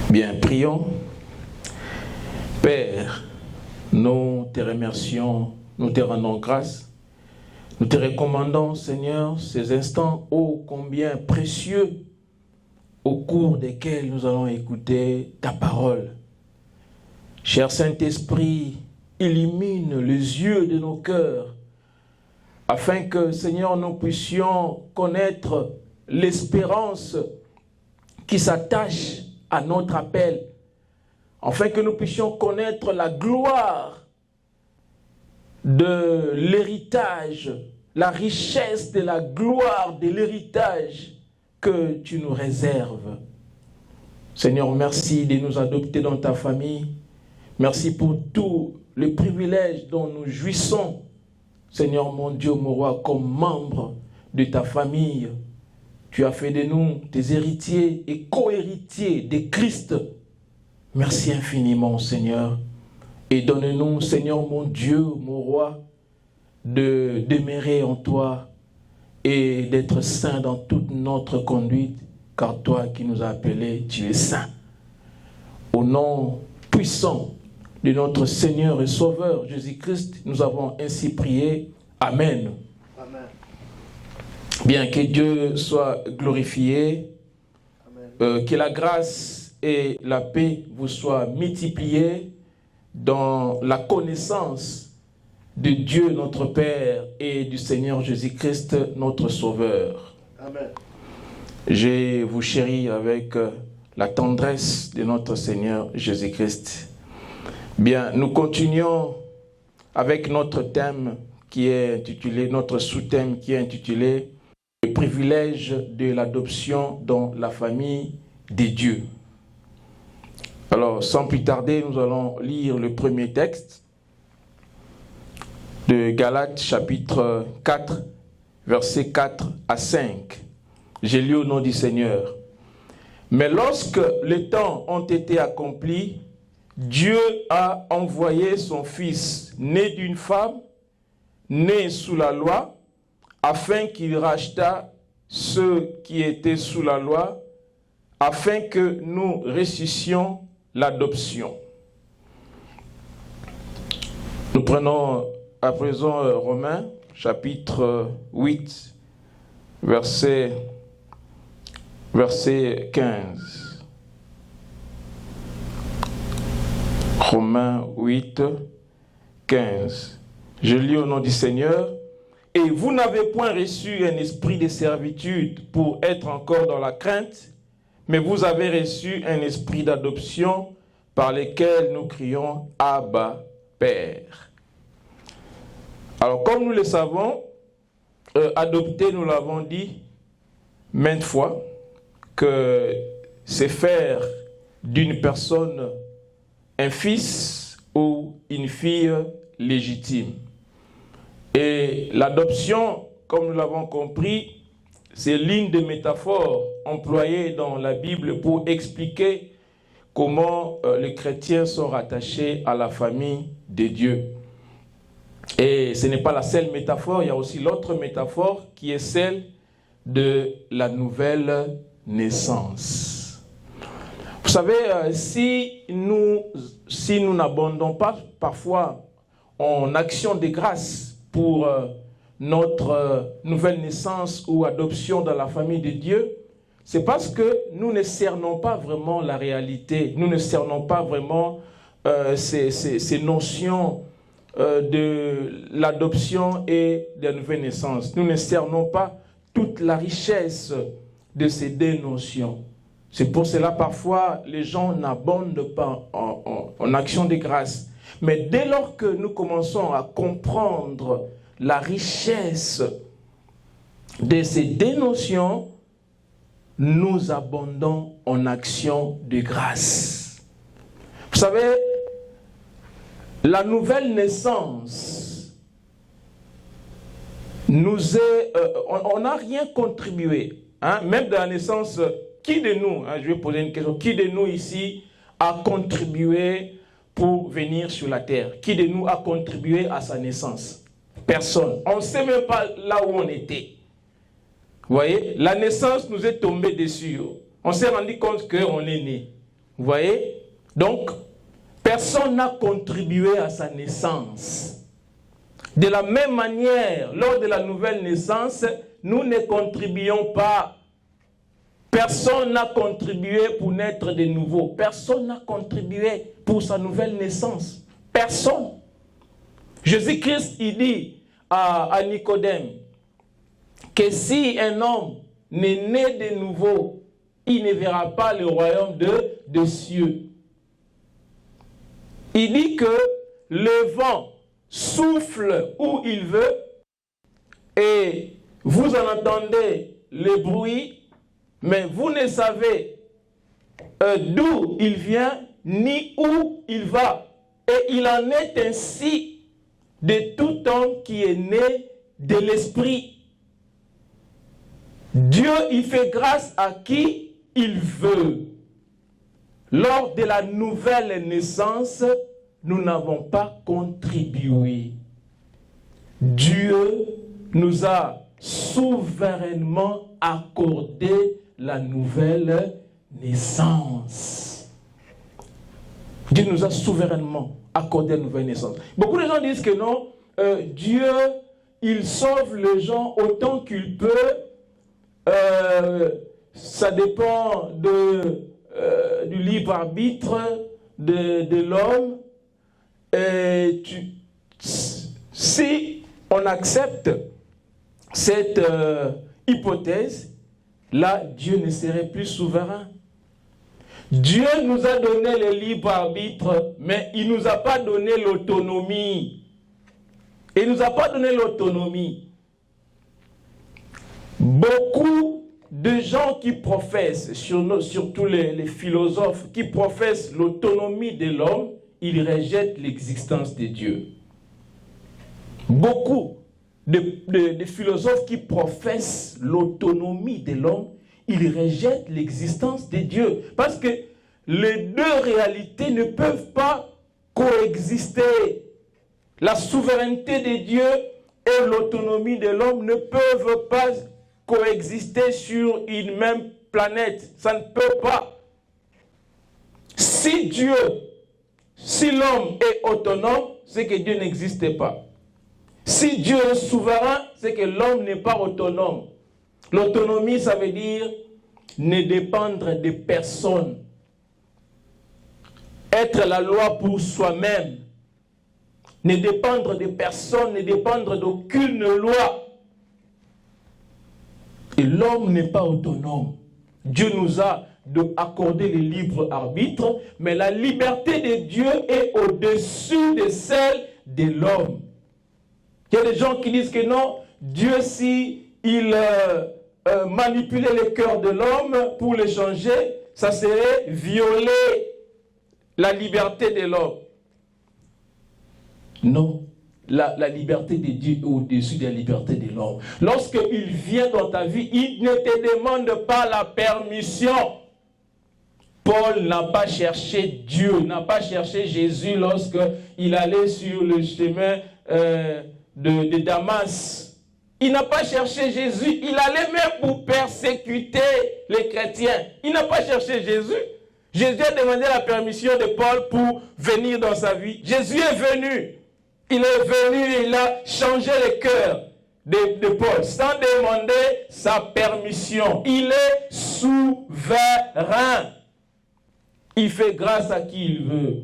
Bien, prions. Père, nous te remercions, nous te rendons grâce. Nous te recommandons, Seigneur, ces instants ô combien précieux au cours desquels nous allons écouter ta parole. Cher Saint-Esprit, illumine les yeux de nos cœurs afin que, Seigneur, nous puissions connaître l'espérance qui s'attache à notre appel, afin que nous puissions connaître la gloire de l'héritage, la richesse de la gloire de l'héritage que tu nous réserves. Seigneur, merci de nous adopter dans ta famille. Merci pour tous les privilèges dont nous jouissons, Seigneur mon Dieu, mon roi, comme membres de ta famille. Tu as fait de nous tes héritiers et co-héritiers de Christ. Merci infiniment, Seigneur. Et donne-nous, Seigneur mon Dieu, mon roi, de demeurer en toi et d'être saints dans toute notre conduite, car toi qui nous as appelés, tu es saint. Au nom puissant de notre Seigneur et Sauveur Jésus-Christ, nous avons ainsi prié. Amen. Amen. Bien, que Dieu soit glorifié, que la grâce et la paix vous soient multipliées dans la connaissance de Dieu notre Père et du Seigneur Jésus-Christ notre Sauveur. Amen. Je vous chéris avec la tendresse de notre Seigneur Jésus-Christ. Bien, nous continuons avec notre thème qui est intitulé, notre sous-thème qui est intitulé « Le privilège de l'adoption dans la famille des dieux ». Alors, sans plus tarder, nous allons lire le premier texte de Galates chapitre 4, versets 4 à 5. J'ai lu au nom du Seigneur. « Mais lorsque les temps ont été accomplis, Dieu a envoyé son Fils, né d'une femme, né sous la loi, afin qu'il rachetât ceux qui étaient sous la loi, afin que nous ressuscitions l'adoption. » Nous prenons à présent Romains, chapitre 8, verset 15. Romains 8, 15. Je lis au nom du Seigneur. « Et vous n'avez point reçu un esprit de servitude pour être encore dans la crainte, mais vous avez reçu un esprit d'adoption par lequel nous crions « Abba, Père ». Alors, comme nous le savons, adopter, nous l'avons dit maintes fois, que c'est faire d'une personne un fils ou une fille légitime. Et l'adoption, comme nous l'avons compris, c'est l'une des métaphores employées dans la Bible pour expliquer comment les chrétiens sont rattachés à la famille de Dieu. Et ce n'est pas la seule métaphore, il y a aussi l'autre métaphore qui est celle de la nouvelle naissance. Vous savez, si nous n'abondons pas parfois en action de grâce pour notre nouvelle naissance ou adoption dans la famille de Dieu, c'est parce que nous ne cernons pas vraiment la réalité, nous ne cernons pas vraiment ces notions de l'adoption et de la nouvelle naissance. Nous ne cernons pas toute la richesse de ces deux notions. C'est pour cela parfois les gens n'abondent pas en action de grâce. Mais dès lors que nous commençons à comprendre la richesse de ces deux notions, nous abondons en action de grâce. Vous savez, la nouvelle naissance on n'a rien contribué. Hein? Même dans la naissance, qui de nous, je vais poser une question, qui de nous ici a contribué pour venir sur la terre? Qui de nous a contribué à sa naissance? Personne. On ne sait même pas là où on était. Vous voyez, la naissance nous est tombée dessus. On s'est rendu compte qu'on est né. Vous voyez? Donc, personne n'a contribué à sa naissance. De la même manière, lors de la nouvelle naissance, nous ne contribuons pas. Personne n'a contribué pour naître de nouveau. Personne n'a contribué pour sa nouvelle naissance. Personne. Jésus-Christ, il dit à Nicodème que si un homme n'est né de nouveau, il ne verra pas le royaume des cieux. Il dit que le vent souffle où il veut et vous en entendez le bruit, mais vous ne savez d'où il vient ni où il va. Et il en est ainsi de tout homme qui est né de l'esprit. Dieu, il fait grâce à qui il veut. Lors de la nouvelle naissance, nous n'avons pas contribué. Dieu nous a souverainement accordé la nouvelle naissance. Dieu nous a souverainement accordé la nouvelle naissance. Beaucoup de gens disent que non, Dieu, il sauve les gens autant qu'il peut. Ça dépend du libre arbitre de l'homme. Si on accepte cette hypothèse, là, Dieu ne serait plus souverain. Dieu nous a donné le libre arbitre, mais il ne nous a pas donné l'autonomie. Il ne nous a pas donné l'autonomie. Beaucoup de gens qui professent, surtout les philosophes, qui professent l'autonomie de l'homme, ils rejettent l'existence de Dieu. Beaucoup de philosophes qui professent l'autonomie de l'homme, ils rejettent l'existence de Dieu. Parce que les deux réalités ne peuvent pas coexister. La souveraineté de Dieu et l'autonomie de l'homme ne peuvent pas coexister sur une même planète. Ça ne peut pas. Si l'homme est autonome, c'est que Dieu n'existe pas. Si Dieu est souverain, c'est que l'homme n'est pas autonome. L'autonomie, ça veut dire ne dépendre de personne. Être la loi pour soi-même. Ne dépendre de personne, ne dépendre d'aucune loi. Et l'homme n'est pas autonome. Dieu nous a accordé le libre arbitre, mais la liberté de Dieu est au-dessus de celle de l'homme. Il y a des gens qui disent que non, Dieu, si il manipulait le cœur de l'homme pour le changer, ça serait violer la liberté de l'homme. Non, la liberté de Dieu est au-dessus de la liberté de l'homme. Lorsqu'il vient dans ta vie, il ne te demande pas la permission. Paul n'a pas cherché Dieu, n'a pas cherché Jésus lorsqu'il allait sur le chemin de Damas. Il n'a pas cherché Jésus, il allait même pour persécuter les chrétiens. Il n'a pas cherché Jésus. Jésus a demandé la permission de Paul pour venir dans sa vie. Jésus est venu. Il est venu, il a changé le cœur de Paul sans demander sa permission. Il est souverain. Il fait grâce à qui il veut.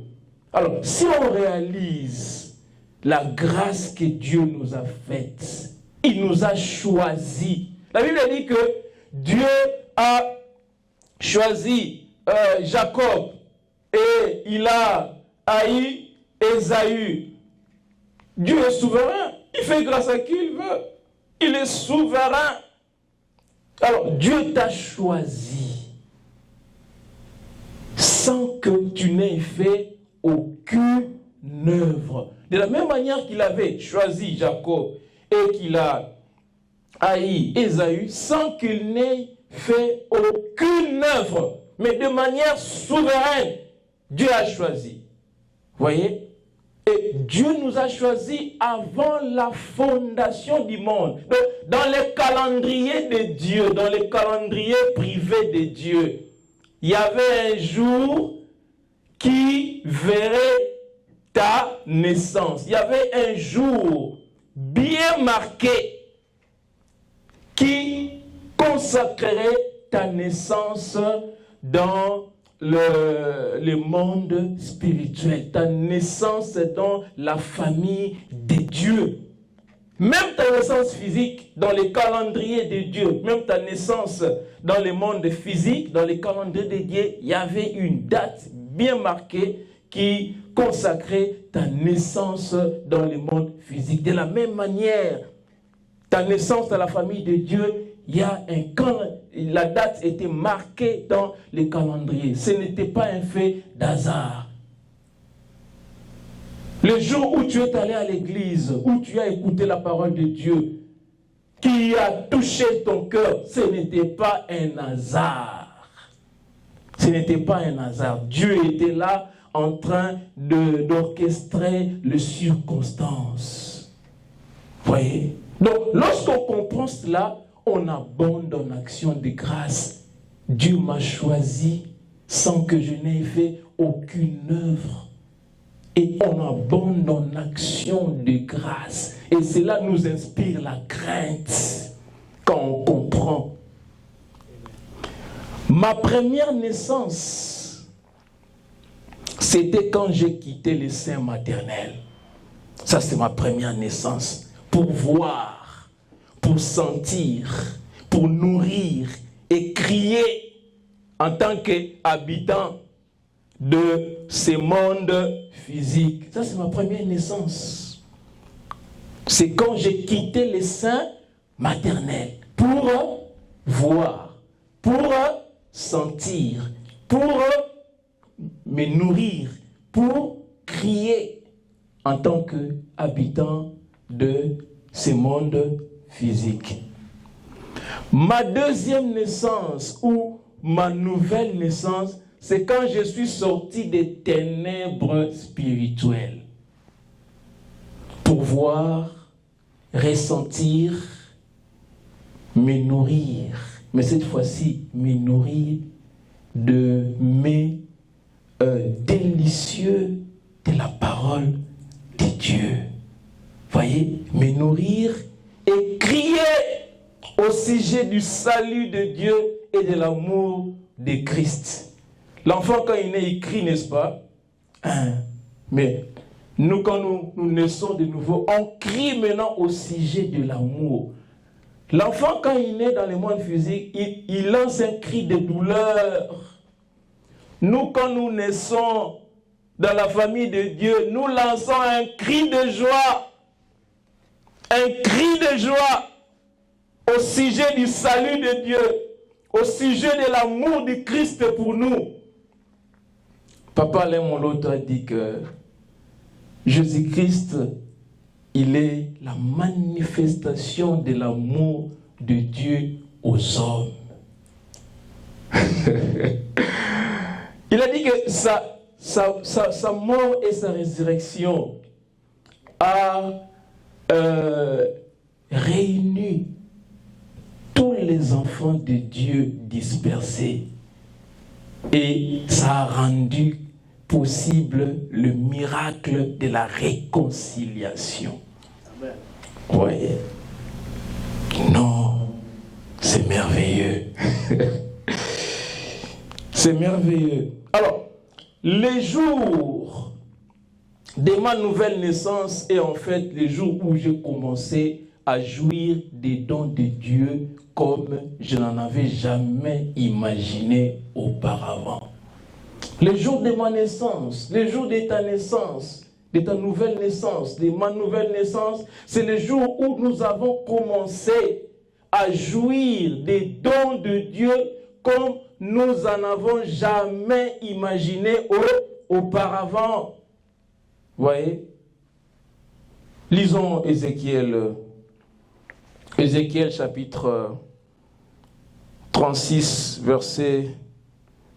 Alors, si on réalise la grâce que Dieu nous a faite, il nous a choisis. La Bible dit que Dieu a choisi Jacob et il a haï Ésaü. Dieu est souverain. Il fait grâce à qui il veut. Il est souverain. Alors, Dieu t'a choisi sans que tu n'aies fait aucune œuvre. De la même manière qu'il avait choisi Jacob et qu'il a haï Ésaü, sans qu'il n'ait fait aucune œuvre, mais de manière souveraine, Dieu a choisi. Voyez? Et Dieu nous a choisis avant la fondation du monde. Donc, dans le calendrier de Dieu, dans le calendrier privé de Dieu, il y avait un jour qui verrait ta naissance. Il y avait un jour bien marqué qui consacrerait ta naissance dans le monde spirituel, ta naissance dans la famille de Dieu. Même ta naissance physique dans les calendriers de Dieu, même ta naissance dans le monde physique, dans les calendriers de Dieu, il y avait une date bien marquée qui consacrait ta naissance dans le monde physique. De la même manière, ta naissance dans la famille de Dieu, il y a la date était marquée dans les calendriers. Ce n'était pas un fait d'hasard. Le jour où tu es allé à l'église, où tu as écouté la parole de Dieu, qui a touché ton cœur, ce n'était pas un hasard. Ce n'était pas un hasard. Dieu était là en train d'orchestrer les circonstances. Voyez? Donc, lorsqu'on comprend cela, on abonde en action de grâce. Dieu m'a choisi sans que je n'ai fait aucune œuvre. Et on abonde en action de grâce. Et cela nous inspire la crainte quand on comprend. Ma première naissance, c'était quand j'ai quitté le sein maternel. Ça, c'est ma première naissance. Pour voir, pour sentir, pour nourrir et crier en tant qu'habitant de ce monde physique. Ça, c'est ma première naissance. C'est quand j'ai quitté le sein maternel pour voir, pour sentir, pour me nourrir, pour crier en tant qu'habitant de ce monde physique. Ma deuxième naissance ou ma nouvelle naissance, c'est quand je suis sorti des ténèbres spirituelles pour voir, ressentir, me nourrir, mais cette fois-ci, me nourrir de mes délicieux de la parole de Dieu. Voyez, me nourrir et crier au sujet du salut de Dieu et de l'amour de Christ. L'enfant, quand il naît, il crie, n'est-ce pas? Mais nous, quand nous naissons de nouveau, on crie maintenant au sujet de l'amour. L'enfant, quand il naît dans le monde physique, il lance un cri de douleur. Nous, quand nous naissons dans la famille de Dieu, nous lançons un cri de joie. Un cri de joie au sujet du salut de Dieu, au sujet de l'amour de Christ pour nous. Papa Alain Moloto a dit que Jésus-Christ, il est la manifestation de l'amour de Dieu aux hommes. Il a dit que sa mort et sa résurrection a réuni tous les enfants de Dieu dispersés. Et ça a rendu possible le miracle de la réconciliation. Amen. Voyez? Non, c'est merveilleux. C'est merveilleux. Alors, les jours de ma nouvelle naissance est en fait les jours où j'ai commencé à jouir des dons de Dieu comme je n'en avais jamais imaginé auparavant. Les jours de ma naissance, les jours de ta naissance, de ta nouvelle naissance, de ma nouvelle naissance, c'est le jour où nous avons commencé à jouir des dons de Dieu comme nous n'en avons jamais imaginé auparavant. Vous voyez? Lisons Ézéchiel chapitre 36, versets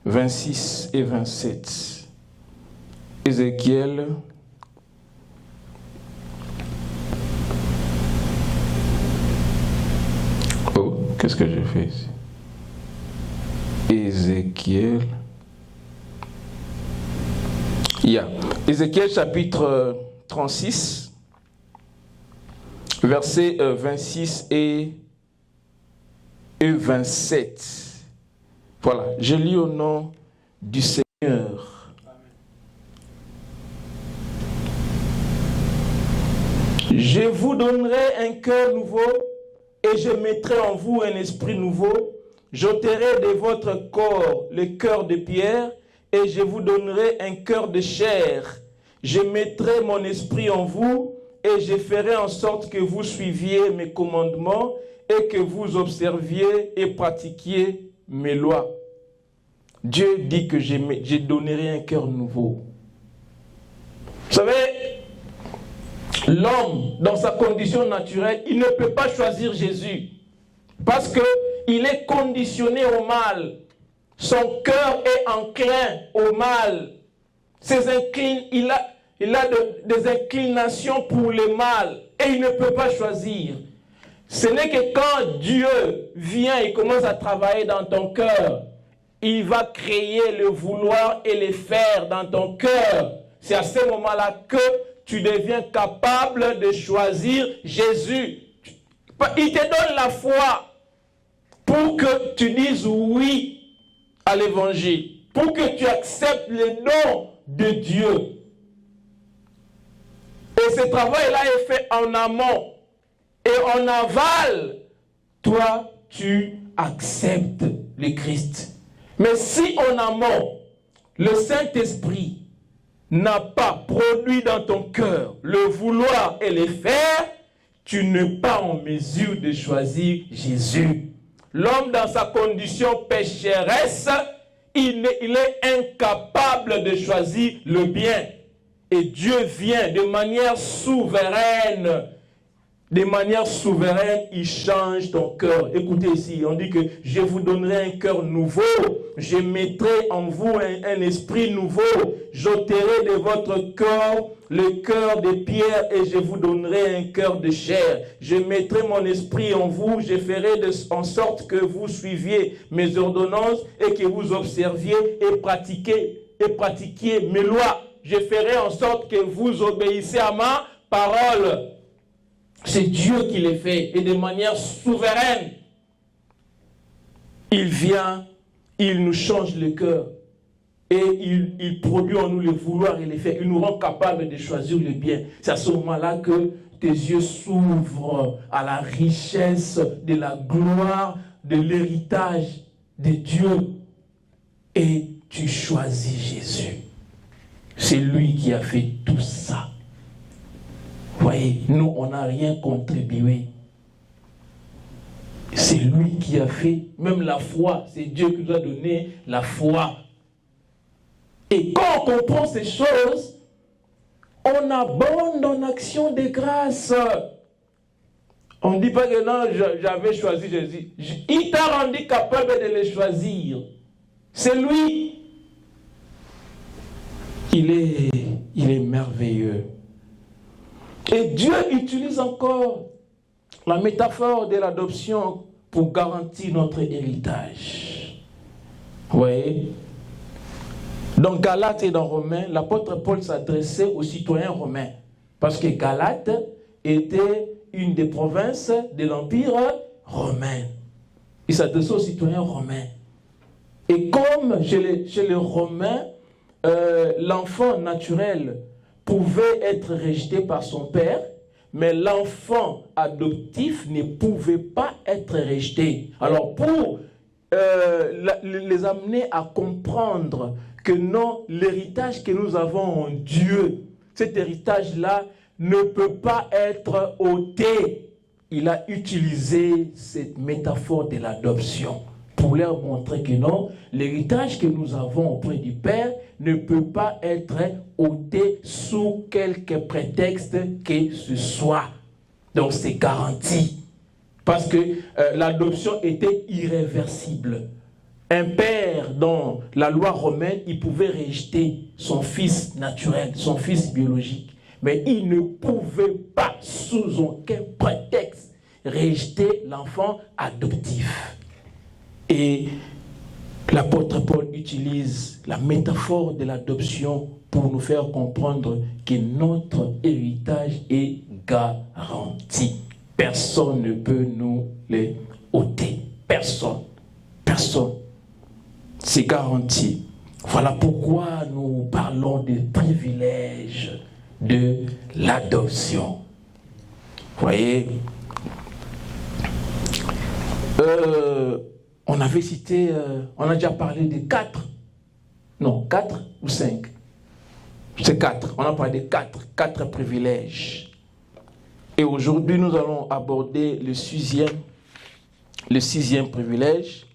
26 et 27. Ézéchiel qu'est-ce que j'ai fait ici? Ézéchiel chapitre 36, versets 26 et 27. Voilà, je lis au nom du Seigneur. Je vous donnerai un cœur nouveau et je mettrai en vous un esprit nouveau. J'ôterai de votre corps le cœur de pierre et je vous donnerai un cœur de chair. Je mettrai mon esprit en vous et je ferai en sorte que vous suiviez mes commandements et que vous observiez et pratiquiez mes lois. Dieu dit que je donnerai un cœur nouveau. Vous savez, l'homme, dans sa condition naturelle, il ne peut pas choisir Jésus parce qu'il est conditionné au mal. Son cœur est enclin au mal. Il a des inclinations pour le mal et il ne peut pas choisir. Ce n'est que quand Dieu vient et commence à travailler dans ton cœur, il va créer le vouloir et le faire dans ton cœur. C'est à ce moment-là que tu deviens capable de choisir Jésus. Il te donne la foi pour que tu dises oui à l'évangile, pour que tu acceptes le nom de Dieu. Et ce travail-là est fait en amont et en aval. Toi, tu acceptes le Christ. Mais si en amont, le Saint-Esprit n'a pas produit dans ton cœur le vouloir et le faire, tu n'es pas en mesure de choisir Jésus. L'homme dans sa condition pécheresse, il est incapable de choisir le bien. Et Dieu vient de manière souveraine. De manière souveraine, il change ton cœur. Écoutez ici, on dit que je vous donnerai un cœur nouveau. Je mettrai en vous un esprit nouveau. J'ôterai de votre corps le cœur de pierre et je vous donnerai un cœur de chair. Je mettrai mon esprit en vous. Je ferai en sorte que vous suiviez mes ordonnances et que vous observiez et pratiquiez mes lois. Je ferai en sorte que vous obéissez à ma parole. C'est Dieu qui les fait et de manière souveraine. Il vient, il nous change le cœur et il produit en nous le vouloir et le faire. Il nous rend capables de choisir le bien. C'est à ce moment-là que tes yeux s'ouvrent à la richesse de la gloire, de l'héritage de Dieu et tu choisis Jésus. C'est lui qui a fait tout ça. Vous voyez, nous, on n'a rien contribué. C'est lui qui a fait, même la foi, c'est Dieu qui nous a donné la foi. Et quand on comprend ces choses, on abonde en action de grâce. On ne dit pas que non, j'avais choisi Jésus. Il t'a rendu capable de le choisir. C'est lui. Il est merveilleux. Et Dieu utilise encore la métaphore de l'adoption pour garantir notre héritage. Vous voyez? Dans Galates et dans Romains, l'apôtre Paul s'adressait aux citoyens romains. Parce que Galate était une des provinces de l'Empire romain. Il s'adressait aux citoyens romains. Et comme chez les Romains, l'enfant naturel pouvait être rejeté par son père, mais l'enfant adoptif ne pouvait pas être rejeté. Alors pour les amener à comprendre que non, l'héritage que nous avons en Dieu, cet héritage-là ne peut pas être ôté. Il a utilisé cette métaphore de l'adoption pour leur montrer que non, l'héritage que nous avons auprès du Père ne peut pas être ôté sous quelque prétexte que ce soit. Donc c'est garanti. Parce que l'adoption était irréversible. Un père, dans la loi romaine, il pouvait rejeter son fils naturel, son fils biologique. Mais il ne pouvait pas, sous aucun prétexte, rejeter l'enfant adoptif. Et l'apôtre Paul utilise la métaphore de l'adoption pour nous faire comprendre que notre héritage est garanti. Personne ne peut nous les ôter. Personne. Personne. C'est garanti. Voilà pourquoi nous parlons des privilèges de l'adoption. Vous voyez, on avait cité, on a déjà parlé de 4 ou 5. C'est 4. On a parlé de 4 privilèges. Et aujourd'hui, nous allons aborder le sixième privilège,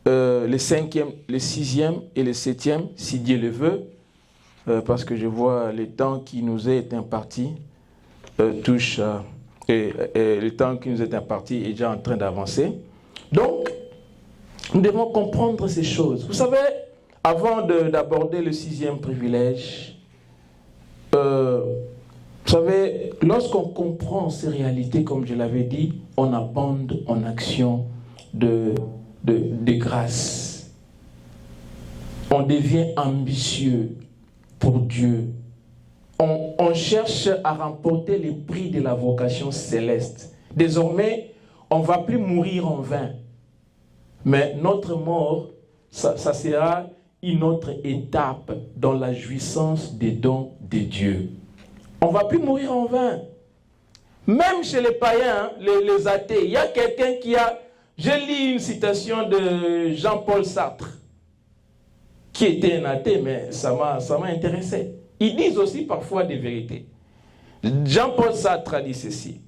le sixième et le 7e, si Dieu le veut, parce que je vois le temps qui nous est imparti le temps qui nous est imparti est déjà en train d'avancer. Donc, nous devons comprendre ces choses. Vous savez, avant d'aborder le 6e privilège, vous savez, lorsqu'on comprend ces réalités, comme je l'avais dit, on abonde en action de grâce. On devient ambitieux pour Dieu. On cherche à remporter les prix de la vocation céleste. Désormais, on ne va plus mourir en vain. Mais notre mort, ça sera une autre étape dans la jouissance des dons de Dieu. On ne va plus mourir en vain. Même chez les païens, les athées, il y a quelqu'un qui a... J'ai lu une citation de Jean-Paul Sartre, qui était un athée, mais ça m'a intéressé. Ils disent aussi parfois des vérités. Jean-Paul Sartre a dit ceci.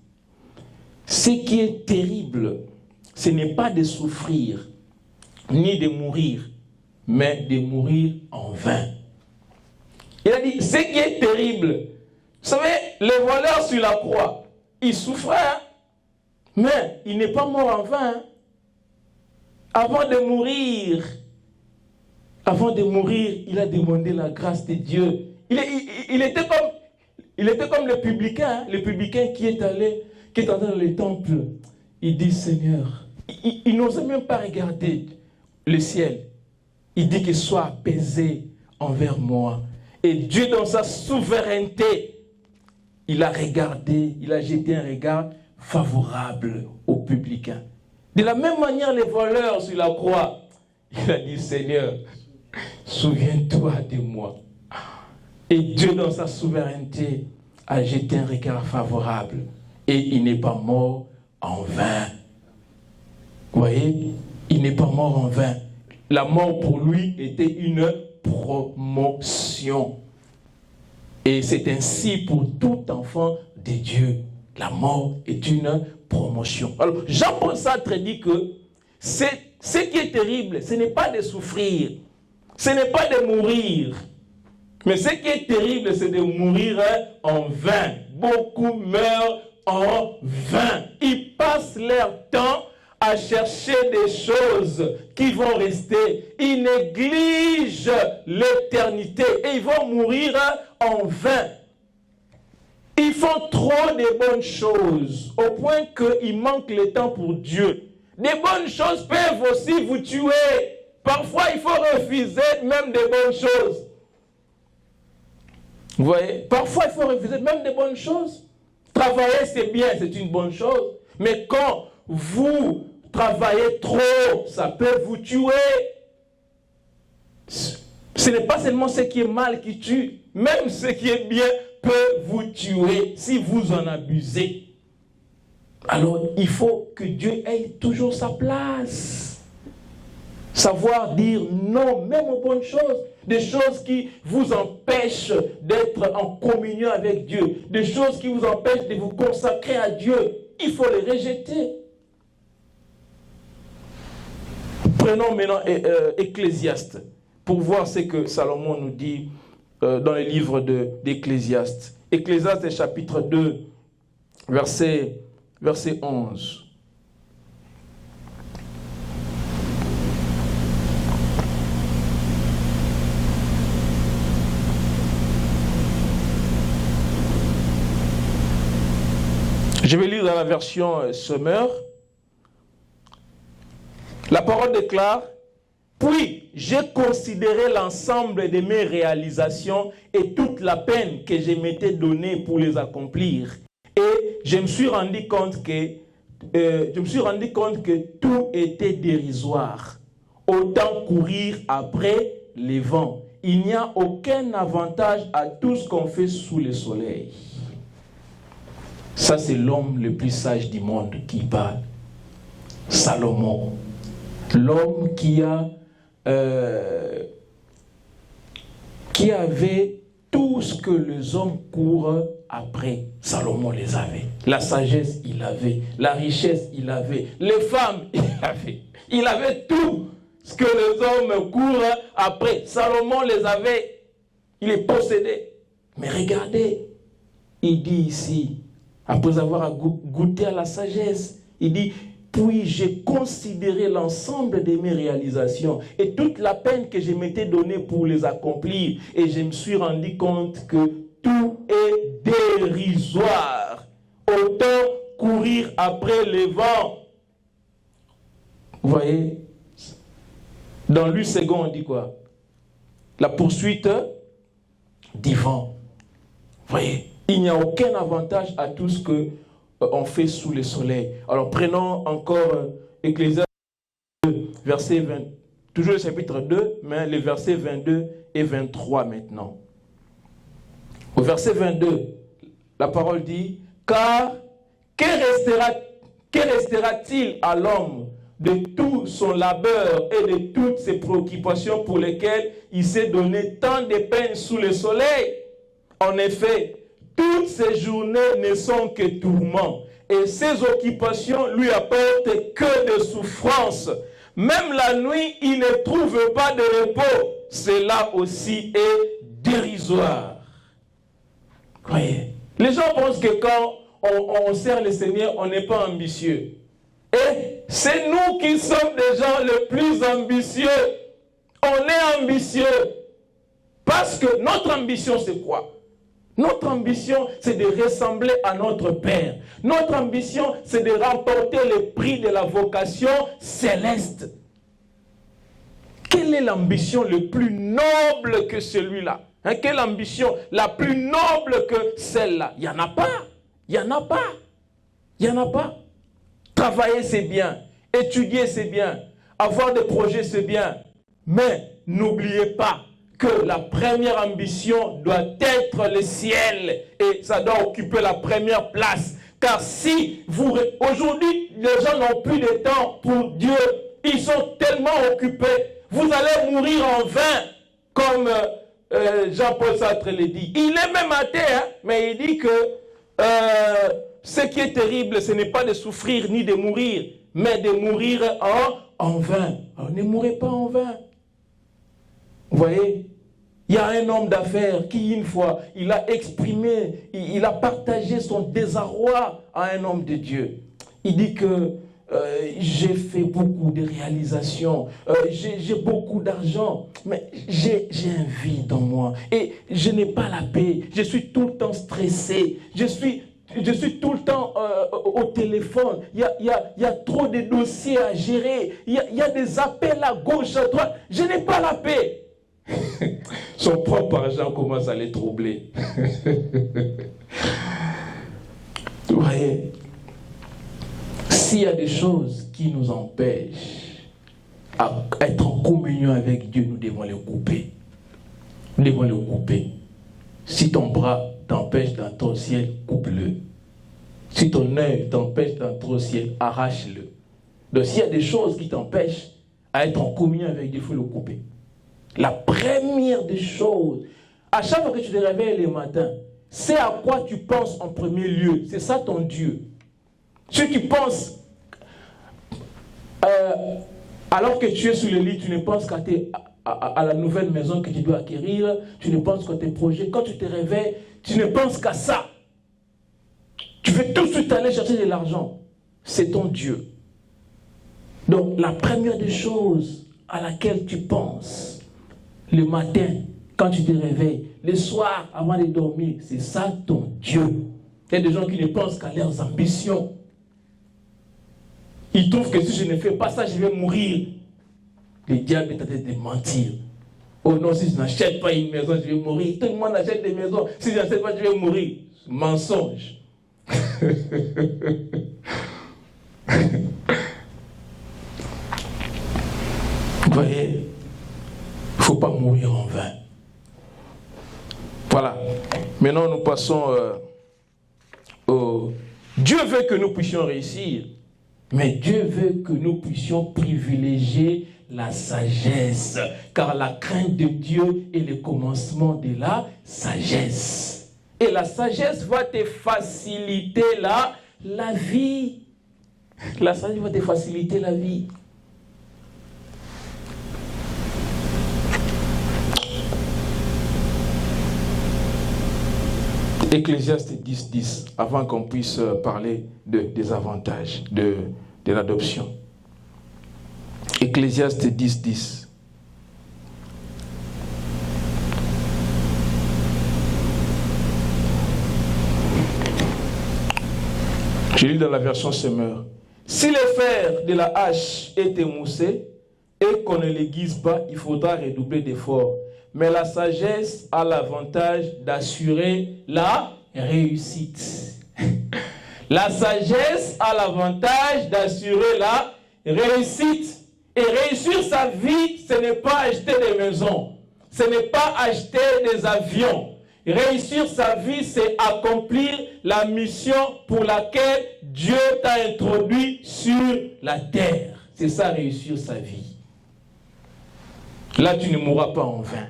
Ce qui est terrible, ce n'est pas de souffrir, ni de mourir, mais de mourir en vain. Il a dit, ce qui est terrible, vous savez, les voleurs sur la croix, ils souffraient, mais il n'est pas mort en vain. Avant de mourir, il a demandé la grâce de Dieu. Il était comme le publicain qui est entré dans le temple. Il dit, Seigneur, il n'osait même pas regarder le ciel. Il dit qu'il soit apaisé envers moi. Et Dieu, dans sa souveraineté, il a regardé, il a jeté un regard favorable au publicain. De la même manière, les voleurs sur la croix, il a dit, Seigneur, souviens-toi de moi. Et Dieu, dans sa souveraineté, a jeté un regard favorable. Et il n'est pas mort en vain. Vous voyez, il n'est pas mort en vain. La mort pour lui était une promotion. Et c'est ainsi pour tout enfant de Dieu. La mort est une promotion. Alors, Jean-Paul Sartre dit que ce qui est terrible, ce n'est pas de souffrir, ce n'est pas de mourir. Mais ce qui est terrible, c'est de mourir en vain. Beaucoup meurent en vain. Ils passent leur temps à chercher des choses qui vont rester. Ils négligent l'éternité et ils vont mourir en vain. Ils font trop de bonnes choses au point qu'il manque le temps pour Dieu. Des bonnes choses peuvent aussi vous tuer. Parfois, il faut refuser même des bonnes choses. Vous voyez, parfois il faut refuser même des bonnes choses. Travailler c'est bien, c'est une bonne chose. Mais quand vous travaillez trop, ça peut vous tuer. Ce n'est pas seulement ce qui est mal qui tue, même ce qui est bien peut vous tuer si vous en abusez. Alors il faut que Dieu ait toujours sa place. Savoir dire non, même aux bonnes choses. Des choses qui vous empêchent d'être en communion avec Dieu. Des choses qui vous empêchent de vous consacrer à Dieu. Il faut les rejeter. Prenons maintenant Ecclésiaste pour voir ce que Salomon nous dit dans le livre d'Ecclésiaste. Ecclésiaste chapitre 2, verset 11. Je vais lire dans la version Sommer. La parole déclare, Puis, j'ai considéré l'ensemble de mes réalisations et toute la peine que je m'étais donnée pour les accomplir. Et je me suis rendu compte que tout était dérisoire. Autant courir après les vents. Il n'y a aucun avantage à tout ce qu'on fait sous le soleil. Ça, c'est l'homme le plus sage du monde qui parle. Salomon. L'homme qui avait tout ce que les hommes courent après. Salomon les avait. La sagesse, il avait. La richesse, il avait. Les femmes, il avait. Il avait tout ce que les hommes courent après. Salomon les avait. Il les possédait. Mais regardez, il dit ici, après avoir goûté à la sagesse, il dit, puis j'ai considéré l'ensemble de mes réalisations et toute la peine que je m'étais donnée pour les accomplir. Et je me suis rendu compte que tout est dérisoire. Autant courir après les vents. Vous voyez, dans lui second, on dit quoi? La poursuite du vent. Vous voyez, il n'y a aucun avantage à tout ce que on fait sous le soleil. Alors prenons encore Ecclésiaste 2, verset 20, toujours le chapitre 2, mais les versets 22 et 23 maintenant. Au verset 22, la parole dit, car que restera-t-il à l'homme de tout son labeur et de toutes ses préoccupations pour lesquelles il s'est donné tant de peine sous le soleil? En effet, toutes ces journées ne sont que tourments, et ses occupations lui apportent que de souffrances. Même la nuit, il ne trouve pas de repos. Cela aussi est dérisoire. Voyez, les gens pensent que quand on sert le Seigneur, on n'est pas ambitieux. Et c'est nous qui sommes des gens les plus ambitieux. On est ambitieux. Parce que notre ambition, c'est quoi? Notre ambition, c'est de ressembler à notre Père. Notre ambition, c'est de remporter le prix de la vocation céleste. Quelle est l'ambition la plus noble que celui-là? Quelle ambition la plus noble que celle-là? Il n'y en a pas. Il n'y en a pas. Il n'y en a pas. Travailler, c'est bien. Étudier, c'est bien. Avoir des projets, c'est bien. Mais n'oubliez pas que la première ambition doit être le ciel et ça doit occuper la première place. Car si aujourd'hui, les gens n'ont plus de temps pour Dieu, ils sont tellement occupés, vous allez mourir en vain, comme Jean-Paul Sartre le dit. Il est même athée, mais il dit que ce qui est terrible, ce n'est pas de souffrir ni de mourir, mais de mourir en vain. Alors, ne mourrez pas en vain. Vous voyez, il y a un homme d'affaires qui, une fois, il a exprimé, il a partagé son désarroi à un homme de Dieu. Il dit que j'ai fait beaucoup de réalisations, j'ai beaucoup d'argent, mais j'ai un vide en moi et je n'ai pas la paix. Je suis tout le temps stressé, je suis tout le temps au téléphone, il y a trop de dossiers à gérer, il y a des appels à gauche, à droite, je n'ai pas la paix. Son propre argent commence à les troubler. Vous voyez, s'il y a des choses qui nous empêchent à être en communion avec Dieu, nous devons les couper. Nous devons les couper. Si ton bras t'empêche d'entrer au ciel, coupe-le. Si ton œil t'empêche d'entrer au ciel, arrache-le. Donc s'il y a des choses qui t'empêchent à être en communion avec Dieu, il faut le couper. La première des choses, à chaque fois que tu te réveilles le matin, c'est à quoi tu penses en premier lieu. C'est ça ton Dieu. Si tu penses, alors que tu es sous le lit, tu ne penses qu'à la nouvelle maison que tu dois acquérir, tu ne penses qu'à tes projets. Quand tu te réveilles, tu ne penses qu'à ça. Tu veux tout de suite aller chercher de l'argent. C'est ton Dieu. Donc, la première des choses à laquelle tu penses, le matin, quand tu te réveilles, le soir, avant de dormir, c'est ça ton Dieu. Il y a des gens qui ne pensent qu'à leurs ambitions. Ils trouvent que si je ne fais pas ça, je vais mourir. Le diable est en train de mentir. Oh non, si je n'achète pas une maison, je vais mourir. Tout le monde achète des maisons. Si je n'achète pas, je vais mourir. Mensonge. Vous voyez, il ne faut pas mourir en vain. Voilà. Maintenant, nous passons au... Dieu veut que nous puissions réussir, mais Dieu veut que nous puissions privilégier la sagesse, car la crainte de Dieu est le commencement de la sagesse. Et la sagesse va te faciliter la vie. La sagesse va te faciliter la vie. Ecclésiaste 10, avant qu'on puisse parler des avantages de l'adoption. Ecclésiaste 10. Je lis dans la version Semeur. Si le fer de la hache est émoussé et qu'on ne l'aiguise pas, il faudra redoubler d'efforts. Mais la sagesse a l'avantage d'assurer la réussite. La sagesse a l'avantage d'assurer la réussite. Et réussir sa vie, ce n'est pas acheter des maisons. Ce n'est pas acheter des avions. Réussir sa vie, c'est accomplir la mission pour laquelle Dieu t'a introduit sur la terre. C'est ça, réussir sa vie. Là, tu ne mourras pas en vain.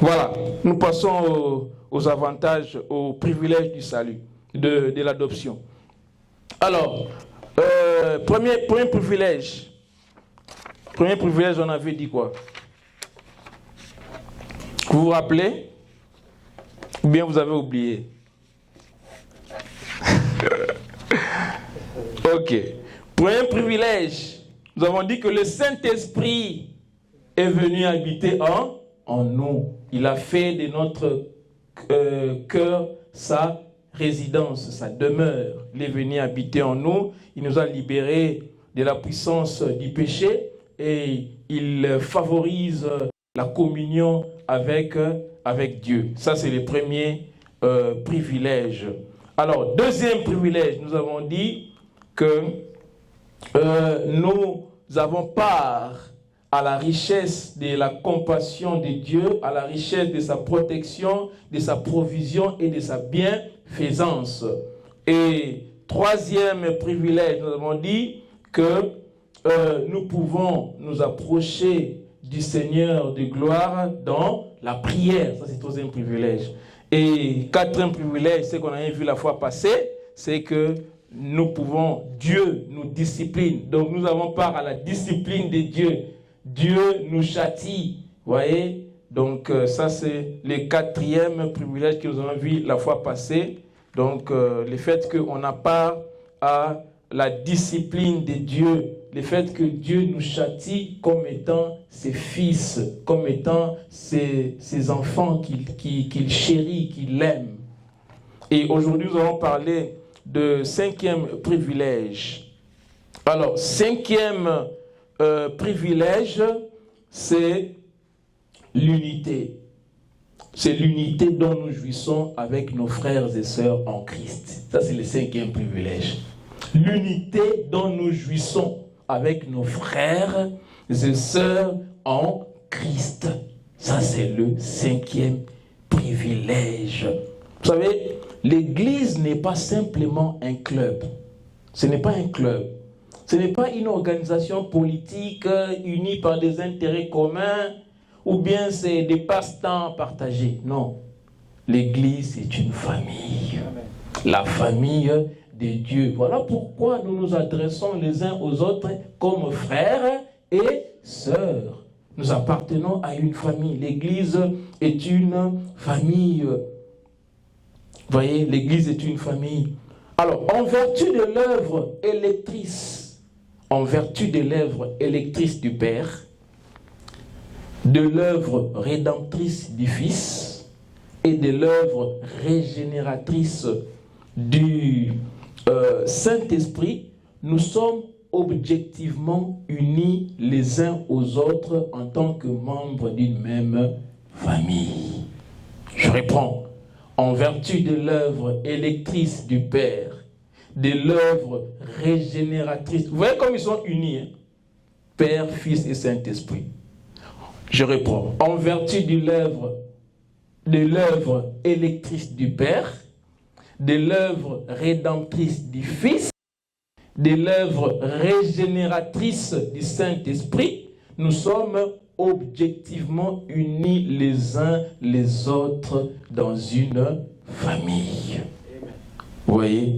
Voilà, nous passons aux avantages, aux privilèges du salut, de l'adoption. Alors, premier privilège, on avait dit quoi? Vous vous rappelez? Ou bien vous avez oublié? Ok. Premier privilège, nous avons dit que le Saint-Esprit est venu habiter en nous. Il a fait de notre cœur sa résidence, sa demeure. Il est venu habiter en nous. Il nous a libérés de la puissance du péché et il favorise la communion avec Dieu. Ça, c'est le premier privilège. Alors, deuxième privilège, nous avons dit que nous avons part à la richesse de la compassion de Dieu, à la richesse de sa protection, de sa provision et de sa bienfaisance. Et troisième privilège, nous avons dit que nous pouvons nous approcher du Seigneur de gloire dans la prière. Ça, c'est le troisième privilège. Et quatrième privilège, c'est qu'on avait vu la fois passée, c'est que nous pouvons, Dieu nous discipline. Donc nous avons part à la discipline de Dieu. Dieu nous châtie. Vous voyez? Donc ça, c'est le quatrième privilège que nous avons vu la fois passée. Donc le fait qu'on a part à la discipline de Dieu, le fait que Dieu nous châtie comme étant ses fils, comme étant ses enfants qu'il chérit, qu'il aime. Et aujourd'hui, nous allons parler de cinquième privilège. Alors, cinquième privilège, c'est l'unité. C'est l'unité dont nous jouissons avec nos frères et sœurs en Christ. Ça, c'est le cinquième privilège. L'unité dont nous jouissons avec nos frères et sœurs en Christ. Ça, c'est le cinquième privilège. Vous savez, l'Église n'est pas simplement un club. Ce n'est pas un club. Ce n'est pas une organisation politique unie par des intérêts communs ou bien c'est des passe-temps partagés. Non. L'Église est une famille. La famille de Dieu. Voilà pourquoi nous nous adressons les uns aux autres comme frères et sœurs. Nous appartenons à une famille. L'Église est une famille. Vous voyez, l'Église est une famille. Alors, en vertu de l'œuvre électrice du Père, de l'œuvre rédemptrice du Fils et de l'œuvre régénératrice du Saint-Esprit, nous sommes objectivement unis les uns aux autres en tant que membres d'une même famille. Je reprends. En vertu de l'œuvre électrice du Père, de l'œuvre régénératrice. Vous voyez comme ils sont unis, hein? Père, Fils et Saint-Esprit. Je reprends. En vertu de l'œuvre électrice du Père, de l'œuvre rédemptrice du Fils, de l'œuvre régénératrice du Saint-Esprit, nous sommes objectivement unis les uns les autres dans une famille. Vous voyez,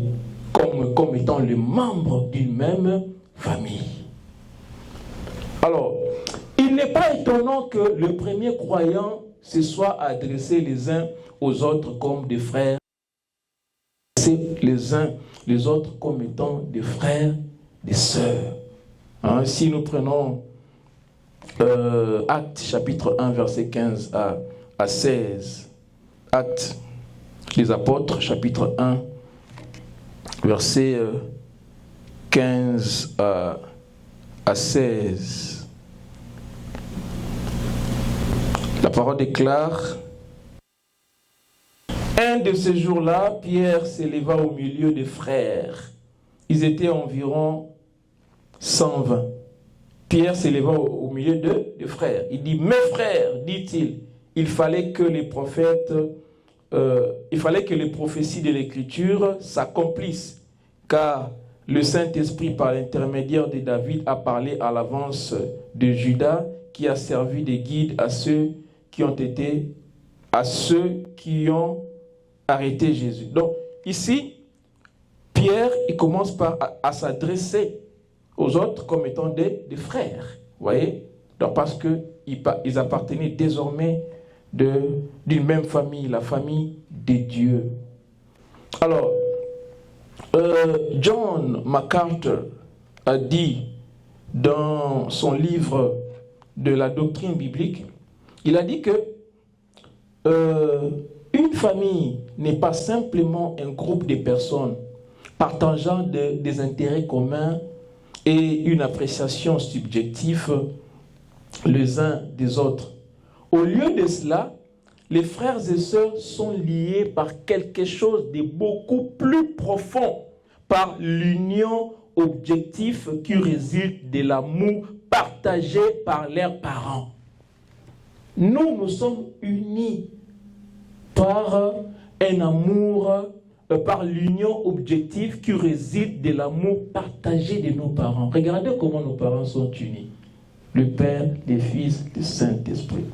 comme étant les membres d'une même famille. Alors, il n'est pas étonnant que le premier croyant se soit adressé les uns aux autres comme des frères. C'est les uns les autres comme étant des frères, des sœurs. Hein, si nous prenons Actes chapitre 1, verset 15 à 16. Actes des apôtres, chapitre 1, verset 15 à 16. La parole déclare: un de ces jours-là, Pierre s'éleva au milieu des frères. Ils étaient environ 120. Pierre s'éleva au milieu des frères. Il dit: mes frères, dit-il, il fallait que les prophéties de l'Écriture s'accomplissent, car le Saint-Esprit, par l'intermédiaire de David, a parlé à l'avance de Judas, qui a servi de guide à ceux qui ont arrêté Jésus. Donc, ici, Pierre, il commence par à s'adresser aux autres comme étant des frères. Vous voyez? Donc, parce qu'ils appartenaient désormais d'une même famille, la famille des dieux. Alors, John MacArthur a dit dans son livre de la doctrine biblique, il a dit que une famille n'est pas simplement un groupe de personnes partageant des intérêts communs et une appréciation subjective les uns des autres. Au lieu de cela, les frères et sœurs sont liés par quelque chose de beaucoup plus profond, par l'union objective qui résulte de l'amour partagé par leurs parents. Nous sommes unis par un amour, par l'union objective qui résulte de l'amour partagé de nos parents. Regardez comment nos parents sont unis. Le Père, le Fils, le Saint-Esprit.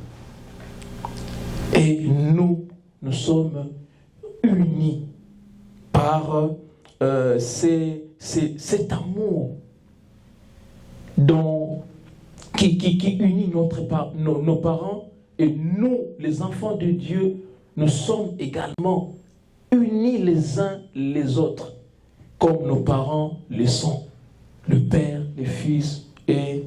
Et nous sommes unis par cet amour qui unit nos parents, et nous, les enfants de Dieu, nous sommes également unis les uns les autres, comme nos parents le sont, le Père, le Fils et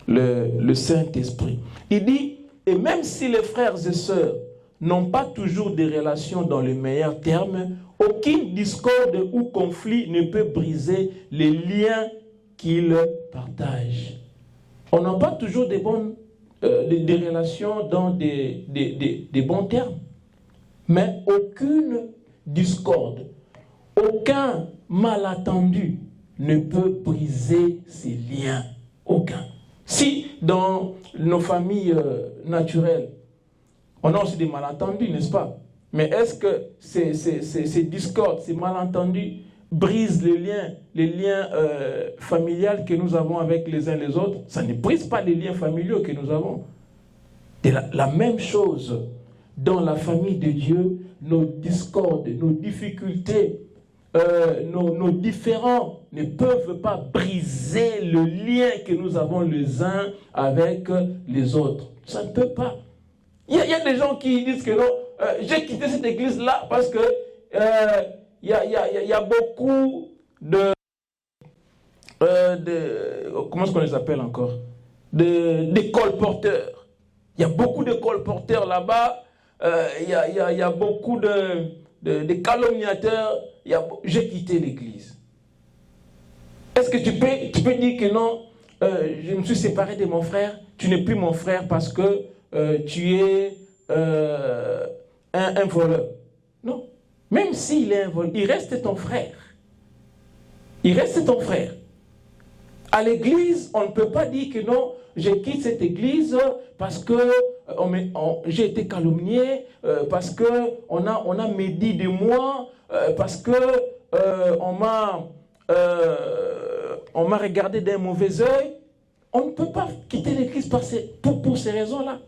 le Saint-Esprit. Il dit, et même si les frères et sœurs n'ont pas toujours des relations dans les meilleurs termes, aucune discorde ou conflit ne peut briser les liens qu'ils partagent. On n'a pas toujours des relations dans des bons termes, mais aucune discorde, aucun malentendu ne peut briser ces liens. Aucun. Si dans nos familles naturelles, on a aussi des malentendus, n'est-ce pas? Mais est-ce que ces discordes, ces malentendus brisent les liens familiaux que nous avons avec les uns les autres? Ça ne brise pas les liens familiaux que nous avons. Et la même chose dans la famille de Dieu, nos discordes, nos difficultés, nos différends ne peuvent pas briser le lien que nous avons les uns avec les autres. Ça ne peut pas. Il y a des gens qui disent que non, j'ai quitté cette église-là parce que il y a beaucoup de comment est-ce qu'on les appelle encore? Des colporteurs. Il y a beaucoup de colporteurs là-bas. Il y a beaucoup de calomniateurs. J'ai quitté l'église. Est-ce que tu peux dire que non, je me suis séparé de mon frère, tu n'es plus mon frère parce que tu es un voleur. Non. Même s'il est un voleur, il reste ton frère. Il reste ton frère. À l'église, on ne peut pas dire que non, je quitte cette église parce que j'ai été calomnié, parce qu'on a médit de moi, parce que on m'a regardé d'un mauvais œil. On ne peut pas quitter l'église pour ces raisons-là.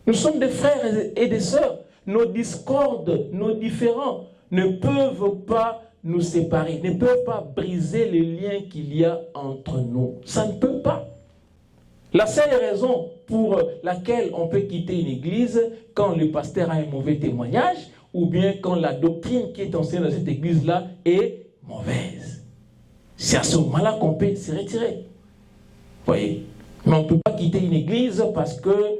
Nous sommes des frères et des sœurs. Nos discordes, nos différends ne peuvent pas nous séparer, ne peuvent pas briser le lien qu'il y a entre nous. Ça ne peut pas. La seule raison pour laquelle on peut quitter une église quand le pasteur a un mauvais témoignage ou bien quand la doctrine qui est enseignée dans cette église-là est mauvaise. C'est à ce moment-là qu'on peut se retirer. Vous voyez? Mais on ne peut pas quitter une église parce que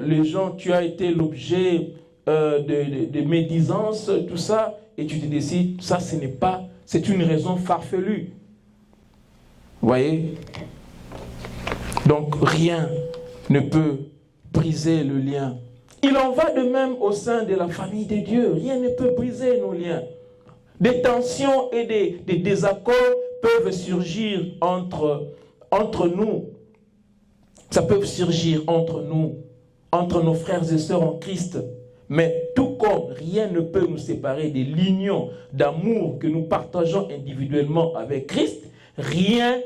les gens, tu as été l'objet de médisance, tout ça, et tu te décides, ça ce n'est pas, c'est une raison farfelue. Vous voyez? Donc rien ne peut briser le lien. Il en va de même au sein de la famille de Dieu. Rien ne peut briser nos liens. Des tensions et des désaccords peuvent surgir entre nous. Ça peut surgir entre nous, entre nos frères et sœurs en Christ. Mais tout comme rien ne peut nous séparer de l'union d'amour que nous partageons individuellement avec Christ, rien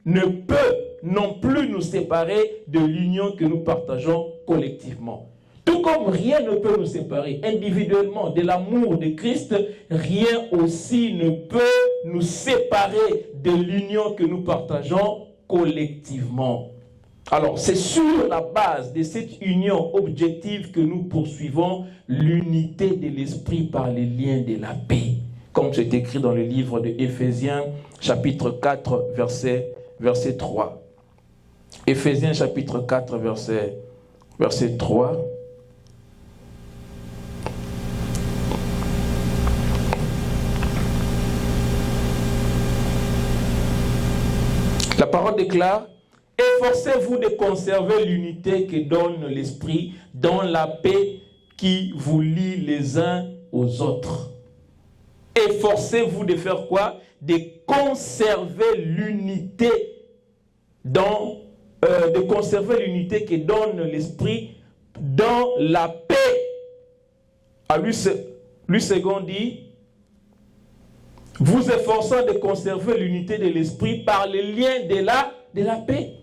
ne peut non plus nous séparer de l'union que nous partageons collectivement. Tout comme rien ne peut nous séparer individuellement de l'amour de Christ, rien aussi ne peut nous séparer de l'union que nous partageons collectivement. Alors, c'est sur la base de cette union objective que nous poursuivons l'unité de l'esprit par les liens de la paix. Comme c'est écrit dans le livre de Éphésiens, chapitre 4, verset 3. Éphésiens, chapitre 4, verset 3. La parole déclare: efforcez-vous de conserver l'unité que donne l'Esprit dans la paix qui vous lie les uns aux autres. Efforcez-vous de faire quoi? De conserver l'unité de conserver l'unité que donne l'Esprit dans la paix. À lui second dit: vous efforçant de conserver l'unité de l'Esprit par les liens de la paix.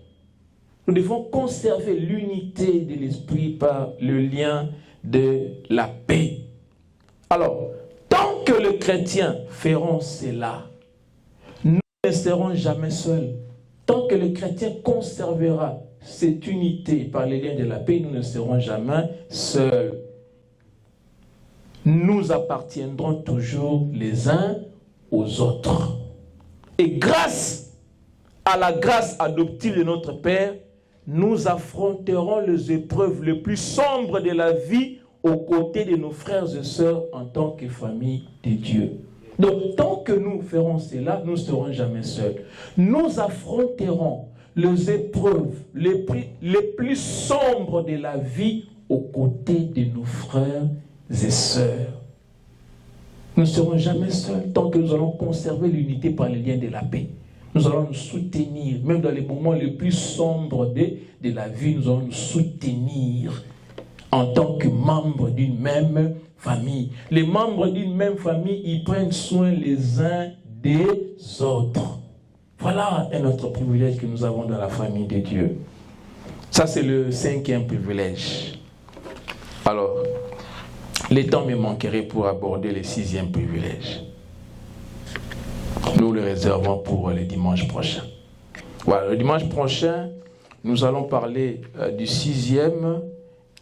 Nous devons conserver l'unité de l'Esprit par le lien de la paix. Alors, tant que les chrétiens feront cela, nous ne serons jamais seuls. Tant que le chrétien conservera cette unité par les liens de la paix, nous ne serons jamais seuls. Nous appartiendrons toujours les uns aux autres. Et grâce à la grâce adoptive de notre Père, nous affronterons les épreuves les plus sombres de la vie aux côtés de nos frères et sœurs en tant que famille de Dieu. Donc, tant que nous ferons cela, nous ne serons jamais seuls. Nous affronterons les épreuves les plus sombres de la vie aux côtés de nos frères et sœurs. Nous ne serons jamais seuls tant que nous allons conserver l'unité par les liens de la paix. Nous allons nous soutenir, même dans les moments les plus sombres de la vie, nous allons nous soutenir en tant que membres d'une même famille. Les membres d'une même famille, ils prennent soin les uns des autres. Voilà un autre privilège que nous avons dans la famille de Dieu. Ça, c'est le 5e privilège. Alors, le temps me manquerait pour aborder le 6e privilège. Nous le réservons pour le dimanche prochain. Voilà, le dimanche prochain, nous allons parler du 6e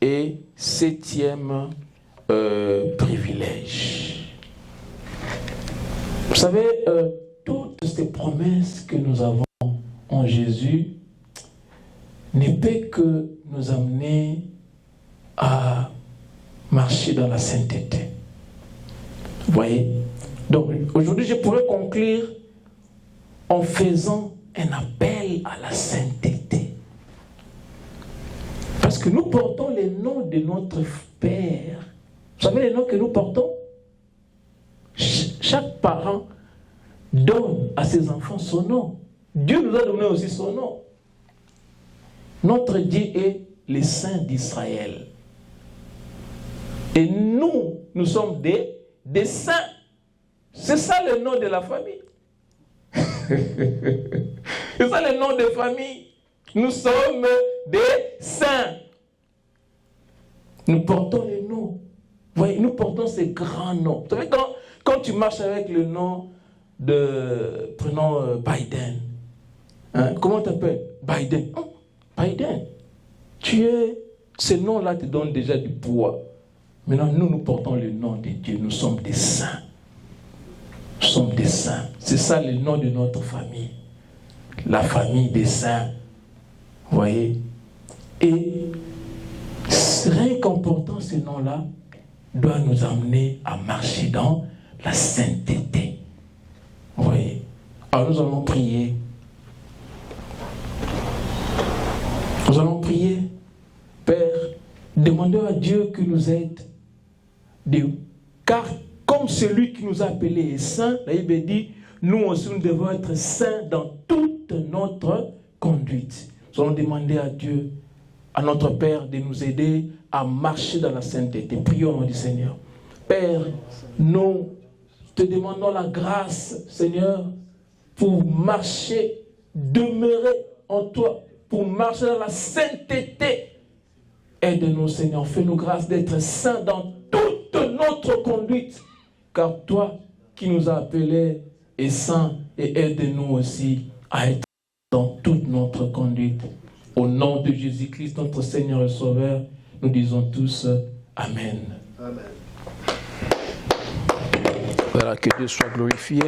et 7e privilège. Vous savez, toutes ces promesses que nous avons en Jésus ne peuvent que nous amener à marcher dans la sainteté. Vous voyez? Donc, aujourd'hui, je pourrais conclure en faisant un appel à la sainteté. Parce que nous portons les noms de notre Père. Vous savez les noms que nous portons? Chaque parent donne à ses enfants son nom. Dieu nous a donné aussi son nom. Notre Dieu est le Saint d'Israël. Et nous sommes des saints. C'est ça le nom de la famille. C'est ça le nom de famille. Nous sommes des saints. Nous portons les noms. Vous voyez, nous portons ces grands noms. Vous savez, quand tu marches avec le nom de, prenons Biden. Hein, comment tu t'appelles? Biden. Oh, Biden. Ces noms-là te donnent déjà du poids. Maintenant, nous portons le nom de Dieu. Nous sommes des saints. Nous sommes des saints. C'est ça le nom de notre famille. La famille des saints. Vous voyez? Et rien qu'en portant ce nom-là, doit nous amener à marcher dans la sainteté. Vous voyez? Alors nous allons prier. Nous allons prier. Père, demandons à Dieu qu'il nous aide. Car comme celui qui nous a appelés est saint, la Bible dit, nous aussi nous devons être saints dans toute notre conduite. Nous allons demander à Dieu, à notre Père, de nous aider à marcher dans la sainteté. Prions au nom du Seigneur. Père, nous te demandons la grâce, Seigneur, pour marcher, demeurer en toi, pour marcher dans la sainteté. Aide-nous, Seigneur, fais-nous grâce d'être saints dans toute notre conduite, car toi qui nous as appelés es saint, et aide-nous aussi à être dans toute notre conduite. Au nom de Jésus-Christ, notre Seigneur et Sauveur, nous disons tous Amen. Amen. Voilà, que Dieu soit glorifié.